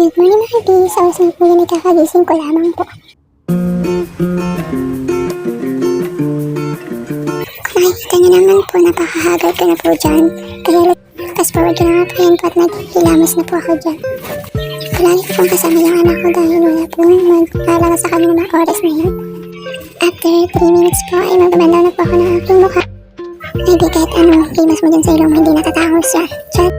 Good morning mga bis. Awas na po yan, ikakagising ko lamang po. Kung makikita niyo naman po, napakahagal ko na po dyan. Kaya fast forward ko na nga po yan po at naghilamos na po ako dyan. Palagi ko pong kasama yung anak ko dahil wala po maglalala sa kami ng mga oras na yun. After 3 minutes po ay magbabandaw na po ako ng aking mukha. Ay di kahit anong himas mo dyan sa ilong, hindi natatangos siya. Chat.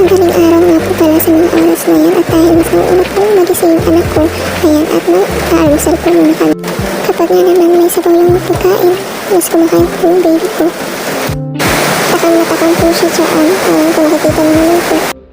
Madaling araw nga po pala sa mga oras na yan at dahil mas nauuna po magising yung anak ko, ayan at mag-aalusal po muna kami. Kapag nga naman may sabaw yung pagkain, mas kumakain po yung baby ko. Takang po siya dyan, kung nakikita niyo naman po.